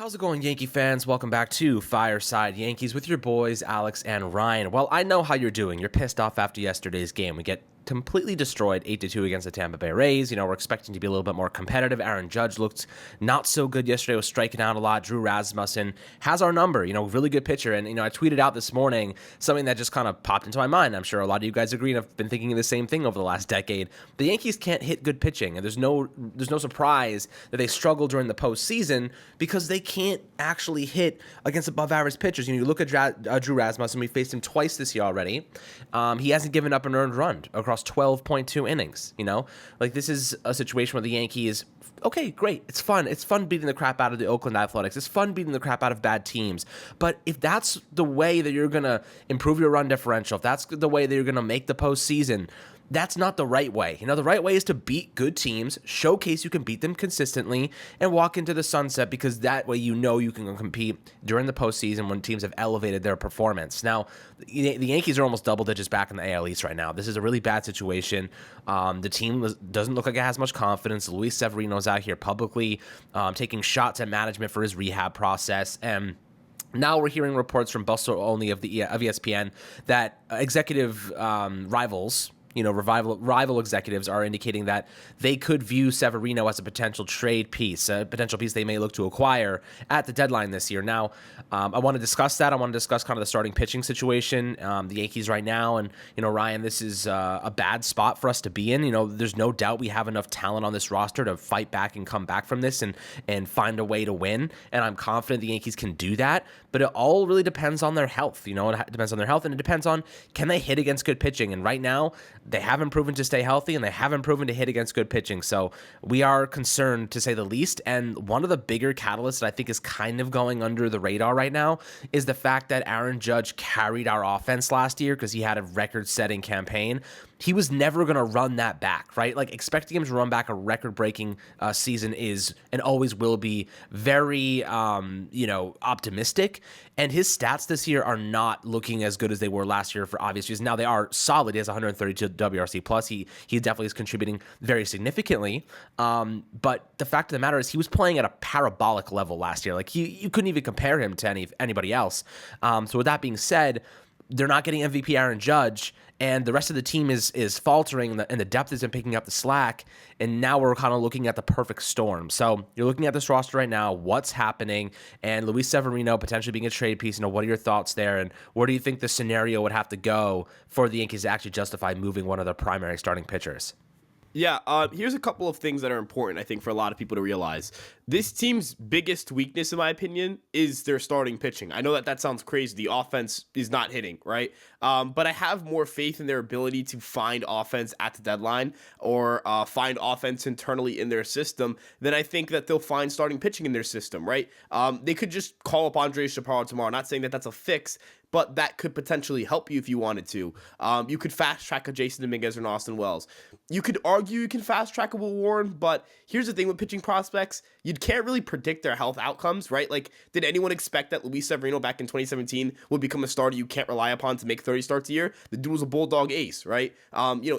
How's it going, Yankee fans? Welcome back to Fireside Yankees with your boys, Alex and Ryan. Well, I know how you're doing. You're pissed off after yesterday's game. We get completely destroyed 8-2 against the Tampa Bay Rays. We're expecting to be a little bit more competitive. Aaron Judge looked not so good yesterday, was striking out a lot. Drew Rasmussen has our number, really good pitcher. And, I tweeted out this morning something that just kind of popped into my mind. I'm sure a lot of you guys agree and have been thinking the same thing over the last decade. The Yankees can't hit good pitching, and there's no surprise that they struggle during the postseason because they can't actually hit against above-average pitchers. You look at Drew Rasmussen. We faced him twice this year already. He hasn't given up an earned run across 12.2 innings. This is a situation where the Yankees, okay, great. It's fun. It's fun beating the crap out of the Oakland Athletics. It's fun beating the crap out of bad teams. But if that's the way that you're going to improve your run differential, if that's the way that you're going to make the postseason, that's not the right way. The right way is to beat good teams, showcase you can beat them consistently, and walk into the sunset, because that way you can compete during the postseason when teams have elevated their performance. Now, the Yankees are almost double digits back in the AL East right now. This is a really bad situation. The team doesn't look like it has much confidence. Luis Severino's out here publicly taking shots at management for his rehab process, and now we're hearing reports from Bustle Only of ESPN that executive rivals, rival executives are indicating that they could view Severino as a potential trade piece, a potential piece they may look to acquire at the deadline this year. Now, I want to discuss that. I want to discuss kind of the starting pitching situation, the Yankees right now. And, Ryan, this is a bad spot for us to be in. There's no doubt we have enough talent on this roster to fight back and come back from this and find a way to win. And I'm confident the Yankees can do that. But it all really depends on their health. It depends on their health, and it depends on, can they hit against good pitching? And right now, they haven't proven to stay healthy, and they haven't proven to hit against good pitching. So we are concerned, to say the least. And one of the bigger catalysts that I think is kind of going under the radar right now is the fact that Aaron Judge carried our offense last year because he had a record-setting campaign. He was never going to run that back, right? Expecting him to run back a record-breaking season is and always will be very, optimistic. And his stats this year are not looking as good as they were last year for obvious reasons. Now, they are solid. He has 132 WRC plus. He definitely is contributing very significantly. But the fact of the matter is, he was playing at a parabolic level last year. You couldn't even compare him to anybody else. So with that being said, they're not getting MVP Aaron Judge, and the rest of the team is faltering, and the depth isn't picking up the slack, and now we're kind of looking at the perfect storm. So you're looking at this roster right now, what's happening, and Luis Severino potentially being a trade piece. What are your thoughts there, and where do you think the scenario would have to go for the Yankees to actually justify moving one of their primary starting pitchers? Yeah, here's a couple of things that are important, I think, for a lot of people to realize. This team's biggest weakness, in my opinion, is their starting pitching. I know that sounds crazy. The offense is not hitting, right? But I have more faith in their ability to find offense at the deadline or find offense internally in their system than I think that they'll find starting pitching in their system, right? They could just call up Andre Chaparro tomorrow. Not saying that that's a fix, but that could potentially help you if you wanted to. You could fast-track a Jason Dominguez or an Austin Wells. You could argue you can fast-track a Will Warren, but here's the thing with pitching prospects. You can't really predict their health outcomes, right? Did anyone expect that Luis Severino back in 2017 would become a starter you can't rely upon to make 30 starts a year? The dude was a bulldog ace, right?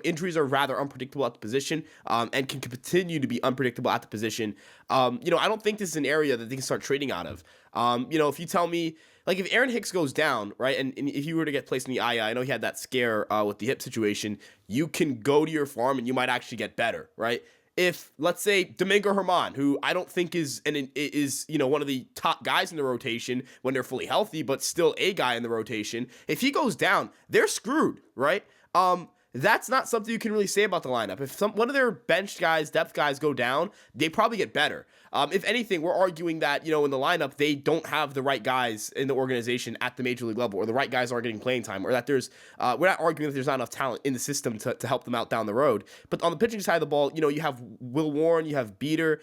Injuries are rather unpredictable at the position and can continue to be unpredictable at the position. I don't think this is an area that they can start trading out of. If you tell me, if Aaron Hicks goes down, right, and if you were to get placed in the II, I know he had that scare with the hip situation, you can go to your farm and you might actually get better, right? If, let's say, Domingo Germán, who I don't think is one of the top guys in the rotation when they're fully healthy, but still a guy in the rotation, if he goes down, they're screwed, right? That's not something you can really say about the lineup. If one of their bench guys, depth guys go down, they probably get better. If anything, we're arguing that, in the lineup, they don't have the right guys in the organization at the major league level, or the right guys aren't getting playing time, or that we're not arguing that there's not enough talent in the system to help them out down the road. But on the pitching side of the ball, you have Will Warren, you have Beater,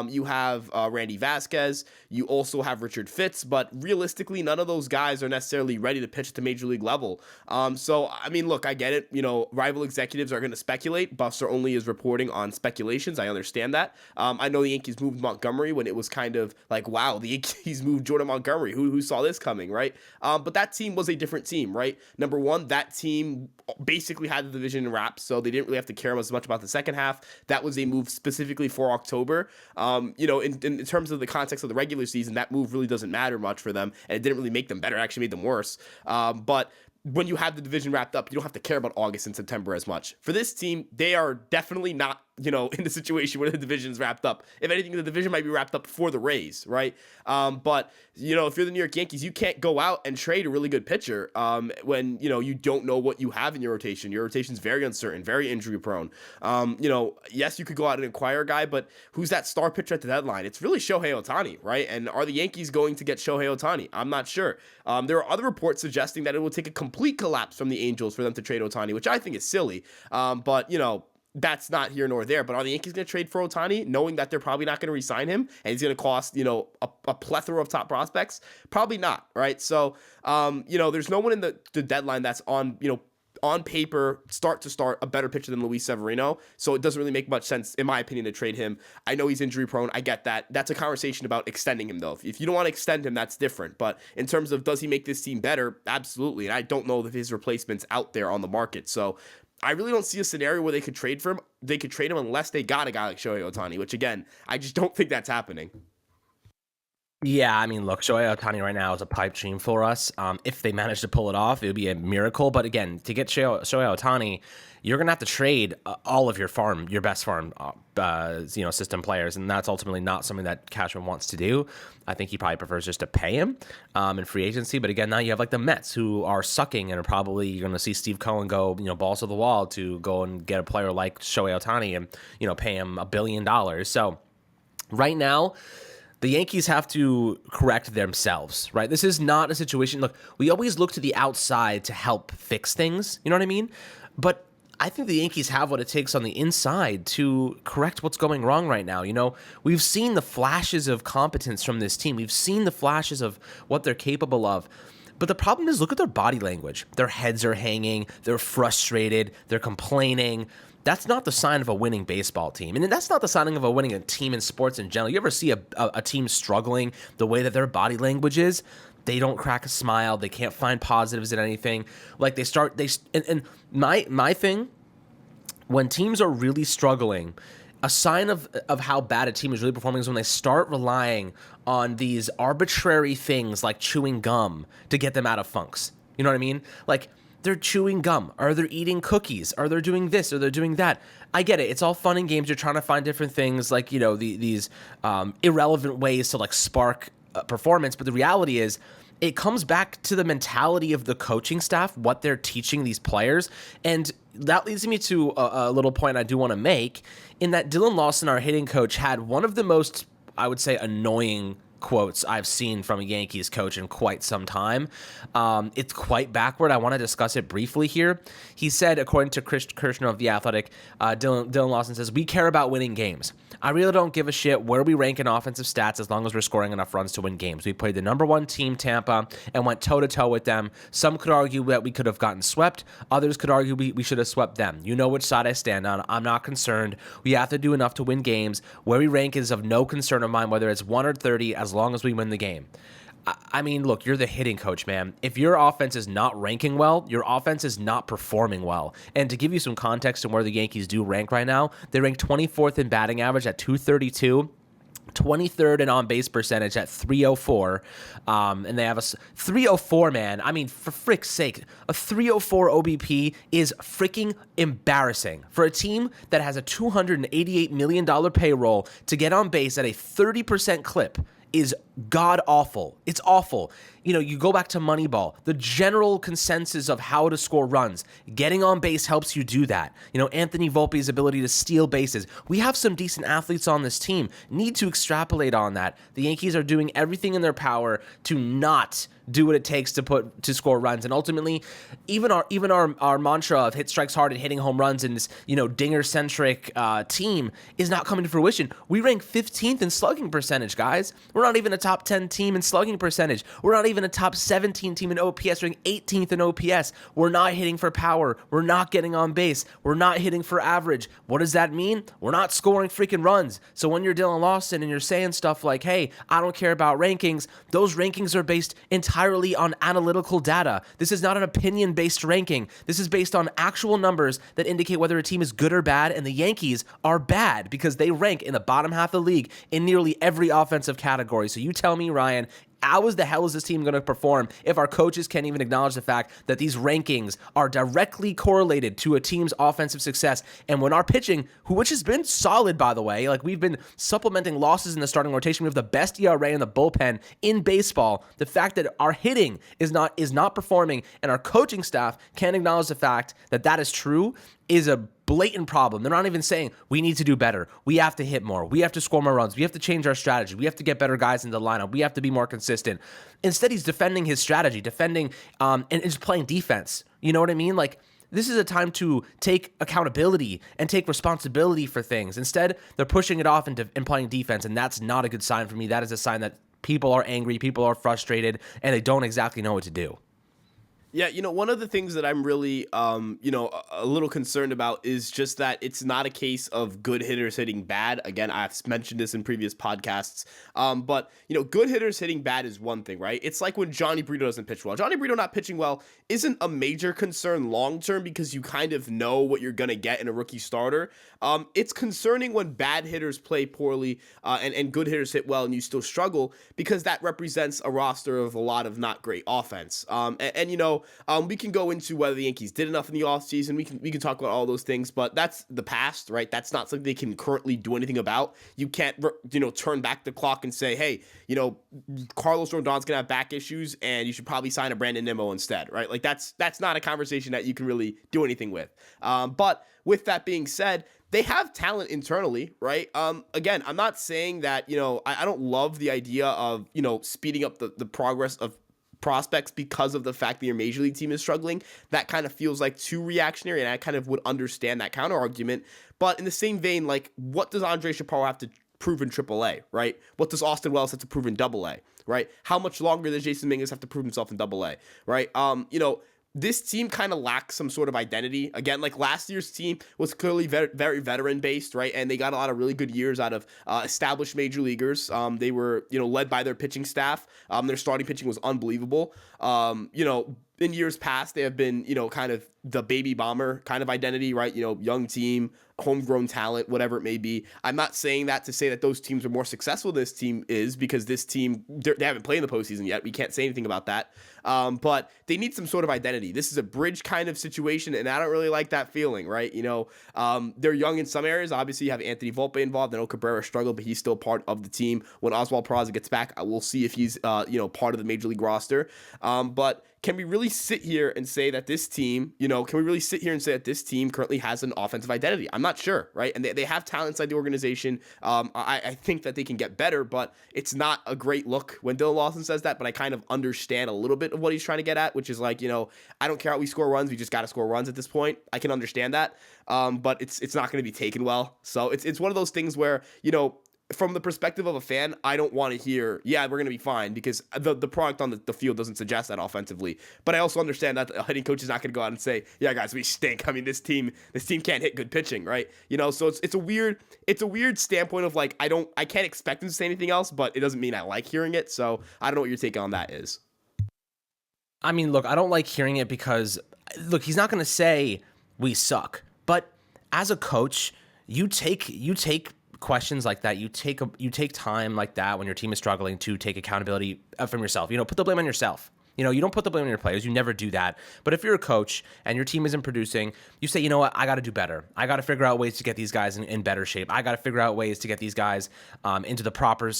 you have Randy Vasquez, you also have Richard Fitz, but realistically, none of those guys are necessarily ready to pitch at the major league level. Look, I get it. Rival executives are going to speculate. Buster Only is reporting on speculations. I understand that. I know the Yankees moved Montgomery when it was kind of like, wow, the Yankees moved Jordan Montgomery. Who saw this coming, right? But that team was a different team, right? Number one, that team basically had the division in wraps, so they didn't really have to care as much about the second half. That was a move specifically for October. In terms of the context of the regular season, that move really doesn't matter much for them, and it didn't really make them better. It actually made them worse. But when you have the division wrapped up, you don't have to care about August and September as much. For this team, they are definitely not, in the situation where the division's wrapped up. If anything, the division might be wrapped up for the Rays, right? But if you're the New York Yankees, you can't go out and trade a really good pitcher when, you don't know what you have in your rotation. Your rotation's very uncertain, very injury prone. Yes, you could go out and acquire a guy, but who's that star pitcher at the deadline? It's really Shohei Outtani, right? And are the Yankees going to get Shohei Outtani? I'm not sure. There are other reports suggesting that it will take a complete collapse from the Angels for them to trade Outtani, which I think is silly. But that's not here nor there. But are the Yankees going to trade for Outtani, knowing that they're probably not going to re-sign him and he's going to cost, a plethora of top prospects? Probably not, right? So, there's no one in the deadline that's on paper, start to start, a better pitcher than Luis Severino. So it doesn't really make much sense, in my opinion, to trade him. I know he's injury prone. I get that. That's a conversation about extending him, though. If you don't want to extend him, that's different. But in terms of does he make this team better? Absolutely. And I don't know if his replacement's out there on the market. So I really don't see a scenario where they could trade for him. They could trade him unless they got a guy like Shohei Outtani, which, again, I just don't think that's happening. Yeah, I mean, look, Shohei Outtani right now is a pipe dream for us. If they manage to pull it off, it would be a miracle. But again, to get Shohei Outtani, you're going to have to trade all of your best farm, system players, and that's ultimately not something that Cashman wants to do. I think he probably prefers just to pay him in free agency. But again, now you have like the Mets who are sucking and are probably you're going to see Steve Cohen go, balls to the wall to go and get a player like Shohei Outtani and pay him $1 billion. So right now, the Yankees have to correct themselves, right? This is not a situation. Look, we always look to the outside to help fix things. You know what I mean? But I think the Yankees have what it takes on the inside to correct what's going wrong right now. We've seen the flashes of competence from this team. We've seen the flashes of what they're capable of. But the problem is, look at their body language. Their heads are hanging. They're frustrated. They're complaining. That's not the sign of a winning baseball team. And that's not the sign of a winning team in sports in general. You ever see a team struggling the way that their body language is? They don't crack a smile. They can't find positives in anything. Like my thing, when teams are really struggling, a sign of how bad a team is really performing is when they start relying on these arbitrary things like chewing gum to get them out of funks. You know what I mean? Like, they're chewing gum, or they're eating cookies, or they're doing this, or they're doing that. I get it. It's all fun and games. You're trying to find different things, like, these irrelevant ways to, like, spark performance. But the reality is, it comes back to the mentality of the coaching staff, what they're teaching these players. And that leads me to a little point I do want to make, in that Dylan Lawson, our hitting coach, had one of the most, I would say, annoying quotes I've seen from a Yankees coach in quite some time. It's quite backward. I want to discuss it briefly here. He said, according to Chris Kirshner of The Athletic, Dylan Lawson says, "We care about winning games. I really don't give a shit where we rank in offensive stats as long as we're scoring enough runs to win games. We played the number one team, Tampa, and went toe-to-toe with them. Some could argue that we could have gotten swept. Others could argue we should have swept them. You know which side I stand on. I'm not concerned. We have to do enough to win games. Where we rank is of no concern of mine, whether it's 1 or 30, as long as we win the game." I mean, look, you're the hitting coach, man. If your offense is not ranking well, your offense is not performing well. And to give you some context on where the Yankees do rank right now, they rank 24th in batting average at 232. 23rd in on-base percentage at 304, and they have a 304, man. I mean, for frick's sake, a 304 OBP is freaking embarrassing. For a team that has a $288 million payroll, to get on base at a 30% clip is god-awful. It's awful. You go back to Moneyball, the general consensus of how to score runs. Getting on base helps you do that. Anthony Volpe's ability to steal bases. We have some decent athletes on this team. Need to extrapolate on that. The Yankees are doing everything in their power to not do what it takes to score runs. And ultimately, even our mantra of hit strikes hard and hitting home runs in this, dinger-centric team is not coming to fruition. We rank 15th in slugging percentage, guys. We're not even a top 10 team in slugging percentage. We're not even even a top 17 team in OPS, ranking 18th in OPS. We're not hitting for power. We're not getting on base. We're not hitting for average. What does that mean? We're not scoring freaking runs. So when you're Dylan Lawson and you're saying stuff like, hey, I don't care about rankings, those rankings are based entirely on analytical data. This is not an opinion-based ranking. This is based on actual numbers that indicate whether a team is good or bad, and the Yankees are bad because they rank in the bottom half of the league in nearly every offensive category. So you tell me, Ryan, how the hell is this team going to perform if our coaches can't even acknowledge the fact that these rankings are directly correlated to a team's offensive success? And when our pitching, which has been solid, by the way, like we've been supplementing losses in the starting rotation, we have the best ERA in the bullpen in baseball. The fact that our hitting is not performing and our coaching staff can't acknowledge the fact that that is true is a blatant problem. They're not even saying we need to do better. We have to hit more. We have to score more runs. We have to change our strategy. We have to get better guys in the lineup. We have to be more consistent. Instead, he's defending his strategy, and just playing defense. You know what I mean? Like, this is a time to take accountability and take responsibility for things. Instead, they're pushing it off and playing defense, and that's not a good sign for me. That is a sign that people are angry, people are frustrated, and they don't exactly know what to do. Yeah, one of the things that I'm really, a little concerned about is just that it's not a case of good hitters hitting bad. Again, I've mentioned this in previous podcasts, but, good hitters hitting bad is one thing, right? It's like when Johnny Brito doesn't pitch well. Johnny Brito not pitching well isn't a major concern long-term because you kind of know what you're going to get in a rookie starter. It's concerning when bad hitters play poorly and good hitters hit well and you still struggle because that represents a roster of a lot of not great offense. We can go into whether the Yankees did enough in the offseason. We can talk about all those things, but that's the past, right? That's not something they can currently do anything about. You can't, turn back the clock and say, hey, Carlos Rodon's going to have back issues and you should probably sign a Brandon Nimmo instead, right? Like that's not a conversation that you can really do anything with. But with that being said, they have talent internally, right? Again, I'm not saying that, I don't love the idea of, speeding up the progress of prospects because of the fact that your major league team is struggling. That kind of feels like too reactionary, and I kind of would understand that counter argument. But in the same vein, like, what does Andre Chaparro have to prove in AAA, right? What does Austin Wells have to prove in AA, right? How much longer does Jason Mingus have to prove himself in AA, right? This team kind of lacks some sort of identity. Again, like last year's team was clearly very, very veteran-based, right? And they got a lot of really good years out of established major leaguers. They were, led by their pitching staff. Their starting pitching was unbelievable. In years past, they have been, kind of the baby bomber kind of identity, right? Young team, homegrown talent, whatever it may be. I'm not saying that to say that those teams are more successful than this team is, because this team, they haven't played in the postseason yet. We can't say anything about that. But they need some sort of identity. This is a bridge kind of situation, and I don't really like that feeling, right? They're young in some areas. Obviously, you have Anthony Volpe involved. I know Cabrera struggled, but he's still part of the team. When Oswald Peraza gets back, we'll see if he's, part of the major league roster. But can we really sit here and say that this team, currently has an offensive identity? I'm not sure, right? And they have talent inside the organization. I think that they can get better, but it's not a great look when Dylan Lawson says that, but I kind of understand a little bit of what he's trying to get at, which is like, I don't care how we score runs. We just got to score runs at this point. I can understand that. But it's not going to be taken well. So it's one of those things where, from the perspective of a fan, I don't want to hear, yeah, we're going to be fine, because the product on the field doesn't suggest that offensively. But I also understand that the hitting coach is not going to go out and say, yeah, guys, we stink. I mean, this team can't hit good pitching, right? So it's a weird standpoint of like, I can't expect him to say anything else, but it doesn't mean I like hearing it. So I don't know what your take on that is. I mean, look, I don't like hearing it because, look, he's not going to say we suck. But as a coach, you take questions like that, you take time like that when your team is struggling to take accountability from yourself. Put the blame on yourself. You don't put the blame on your players. You never do that. But if you're a coach and your team isn't producing, you say, you know what, I got to do better. I got to figure out ways to get these guys in better shape. I got to figure out ways to get these guys into the proper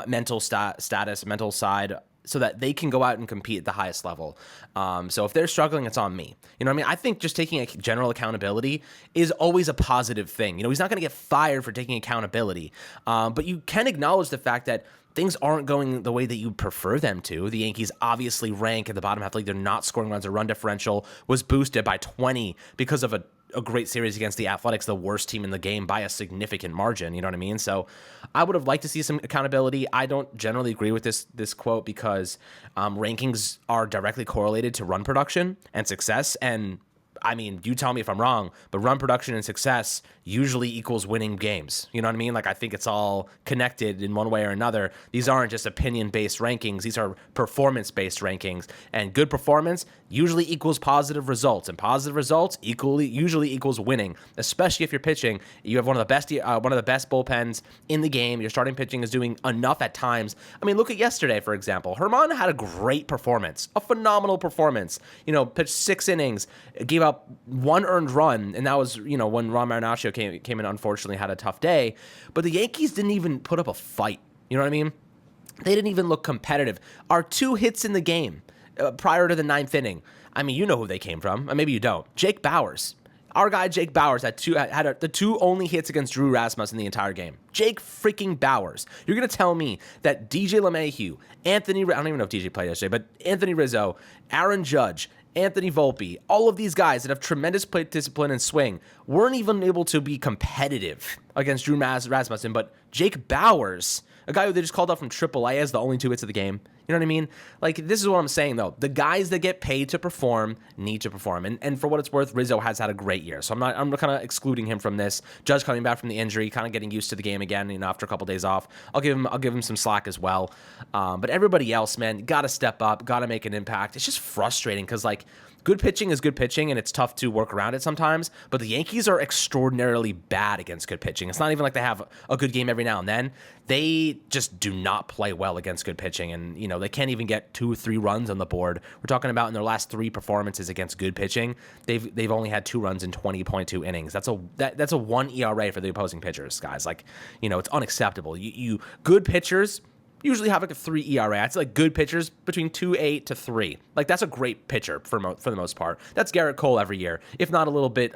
mental side, so that they can go out and compete at the highest level. So if they're struggling, it's on me. I think just taking a general accountability is always a positive thing. He's not going to get fired for taking accountability. But you can acknowledge the fact that things aren't going the way that you prefer them to. The Yankees obviously rank at the bottom half of the league. They're not scoring runs. Their run differential was boosted by 20 because of a a great series against the Athletics, the worst team in the game by a significant margin. You know what I mean? So I would have liked to see some accountability. I don't generally agree with this quote because rankings are directly correlated to run production and success. And I mean, you tell me if I'm wrong, but run production and success usually equals winning games. You know what I mean? Like, I think it's all connected in one way or another. These aren't just opinion-based rankings. These are performance-based rankings. And good performance usually equals positive results. And positive results usually equals winning, especially if you're pitching. You have one of the best bullpens in the game. Your starting pitching is doing enough at times. I mean, look at yesterday, for example. Herman had a great performance, a phenomenal performance. You know, pitched 6 innings, gave up 1 earned run, and that was, you know, when Ron Marinaccio came in, unfortunately had a tough day. But the Yankees didn't even put up a fight. You know what I mean? They didn't even look competitive. Our 2 hits in the game prior to the 9th inning, I mean, you know who they came from. Maybe you don't. Jake Bauers. Our guy Jake Bauers had the 2 only hits against Drew Rasmussen in the entire game. Jake freaking Bauers. You're going to tell me that DJ LeMahieu, I don't even know if DJ played yesterday, but Anthony Rizzo, Aaron Judge, Anthony Volpe, all of these guys that have tremendous plate discipline and swing weren't even able to be competitive against Drew Rasmussen, but Jake Bauers, a guy who they just called up from AAA as the only 2 hits of the game. You know what I mean? Like, this is what I'm saying, though. The guys that get paid to perform need to perform. And for what it's worth, Rizzo has had a great year. So I'm kind of excluding him from this. Judge coming back from the injury, kind of getting used to the game again, you know, after a couple days off. I'll give him some slack as well. But everybody else, man, got to step up, got to make an impact. It's just frustrating because, like, good pitching is good pitching, and it's tough to work around it sometimes. But the Yankees are extraordinarily bad against good pitching. It's not even like they have a good game every now and then. They just do not play well against good pitching, and you know they can't even get 2 or 3 runs on the board. We're talking about in their last 3 performances against good pitching, they've only had 2 runs in 20.2 innings. That's a 1 ERA for the opposing pitchers, guys. Like, you know, it's unacceptable. You good pitchers usually have like a 3 ERA. It's like good pitchers between 2.8 to 3. Like, that's a great pitcher for the most part. That's Garrett Cole every year, if not a little bit,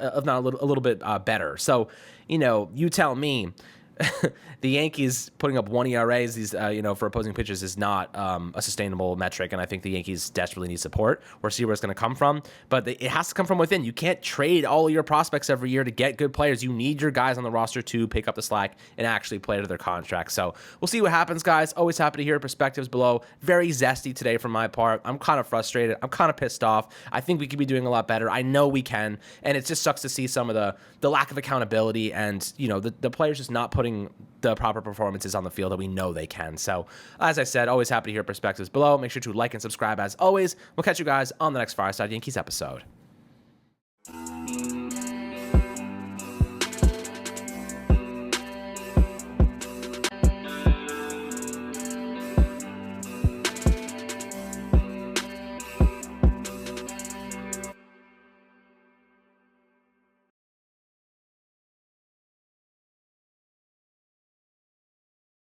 better. So, you know, you tell me. The Yankees putting up 1 ERAs, for opposing pitchers is not a sustainable metric, and I think the Yankees desperately need support. We'll see where it's going to come from, but it has to come from within. You can't trade all your prospects every year to get good players. You need your guys on the roster to pick up the slack and actually play to their contracts. So we'll see what happens, guys. Always happy to hear perspectives below. Very zesty today from my part. I'm kind of frustrated. I'm kind of pissed off. I think we could be doing a lot better. I know we can, and it just sucks to see some of the lack of accountability and, you know, the players just not putting the proper performances on the field that we know they can. So, as I said, always happy to hear perspectives below. Make sure to like and subscribe as always. We'll catch you guys on the next Fireside Yankees episode.